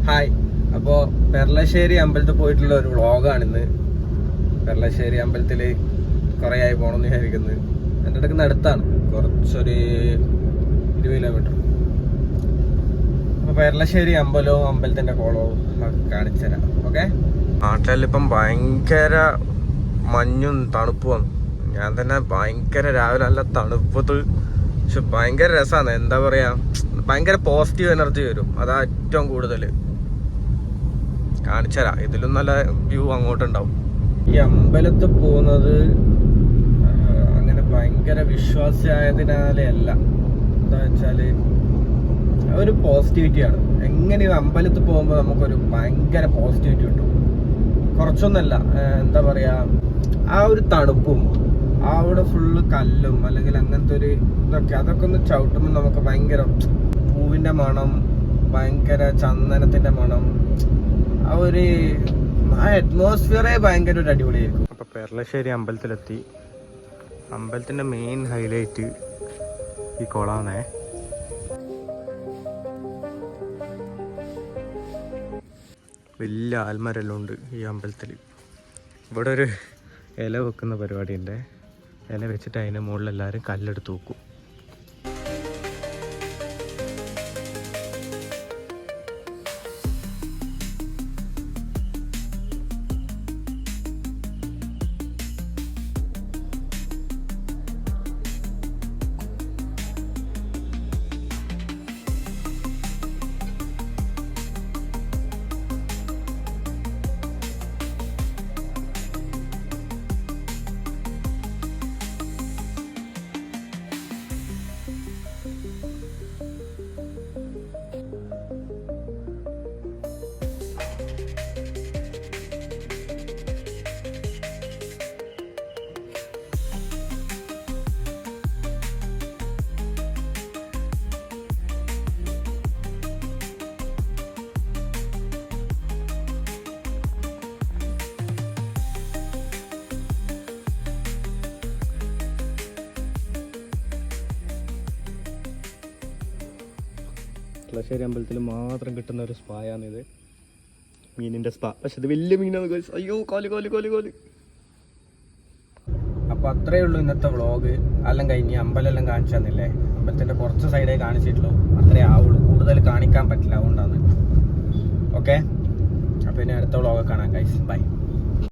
Hi. അപ്പോൾ പെർളശ്ശേരി അമ്പലത്തിൽ പോയിട്ടുള്ള ഒരു വ്ളോഗാണിന്ന്. പെർളശ്ശേരി അമ്പലത്തിൽ കുറേ ആയി പോകണമെന്ന് വിചാരിക്കുന്നത്. എൻ്റെ അടുക്കുന്ന അടുത്താണ്, കുറച്ചൊരു 20 കിലോമീറ്റർ. അപ്പോൾ പെർളശ്ശേരി അമ്പലവും അമ്പലത്തിൻ്റെ കോളവും കാണിച്ചു തരാം. ഓക്കെ. നാട്ടിലിപ്പം ഭയങ്കര മഞ്ഞും തണുപ്പുമാണ്. ഞാൻ തന്നെ ഭയങ്കര രാവിലെ നല്ല തണുപ്പത്ത്, പക്ഷെ ഭയങ്കര രസമാണ്. എന്താ പറയുക, ഭയങ്കര പോസിറ്റീവ് എനർജി വരും. അതാ ഏറ്റവും കൂടുതൽ. കാണിച്ചുതരാം. ഇതിലും നല്ല വ്യൂ അങ്ങോട്ടുണ്ടാവും. ഈ അമ്പലത്തിൽ പോകുന്നത് അങ്ങനെ ഭയങ്കര വിശ്വാസിയായതിനാലേ അല്ല. എന്താ വെച്ചാൽ ഒരു പോസിറ്റിവിറ്റിയാണ്. എങ്ങനെയും അമ്പലത്തിൽ പോകുമ്പോൾ നമുക്കൊരു ഭയങ്കര പോസിറ്റിവിറ്റി കിട്ടും. കുറച്ചൊന്നല്ല, എന്താ പറയുക, ആ ഒരു തണുപ്പും അവിടെ ഫുള്ള് കല്ലും അല്ലെങ്കിൽ അങ്ങനത്തെ ഒരു അതൊക്കെ ഒന്ന് ചവിട്ടുമ്പോൾ നമുക്ക് ഭയങ്കര പൂവിൻ്റെ മണം, ഭയങ്കര ചന്ദനത്തിൻ്റെ മണം, ആ അറ്റ്മോസ്ഫിയറേ ഭയങ്കര ഒരു അടിപൊളിയായിരിക്കും. അപ്പോൾ പെർളശ്ശേരി അമ്പലത്തിലെത്തി. അമ്പലത്തിൻ്റെ മെയിൻ ഹൈലൈറ്റ് ഈ കുളമാണേ. വലിയ ആൽമരെല്ലാം ഉണ്ട് ഈ അമ്പലത്തിൽ. ഇവിടെ ഒരു ഇല വെക്കുന്ന പരിപാടിയുണ്ട്. ഇല വെച്ചിട്ട് അതിൻ്റെ മുകളിൽ എല്ലാവരും കല്ലെടുത്ത് വെക്കും. പെർളശ്ശേരി അമ്പലത്തിൽ മാത്രം കിട്ടുന്ന ഒരു സ്പായാണിത്, മീനിൻ്റെ സ്പാ. പക്ഷെ ഇത് വലിയ മീനാണ്. അയ്യോ, കോല്. അപ്പോൾ അത്രയേ ഉള്ളൂ ഇന്നത്തെ വ്ളോഗ്. എല്ലാം കഴിഞ്ഞ് അമ്പലമെല്ലാം കാണിച്ചു തന്നില്ലേ. അമ്പലത്തിൻ്റെ കുറച്ച് സൈഡേ കാണിച്ചിട്ടുള്ളൂ, അത്രേ ആവുള്ളൂ. കൂടുതൽ കാണിക്കാൻ പറ്റില്ല, അതുകൊണ്ടാണ്. ഓക്കെ. അപ്പോൾ ഇനി അടുത്ത വ്ളോഗ് കാണാം ഗൈസ്. ബൈ.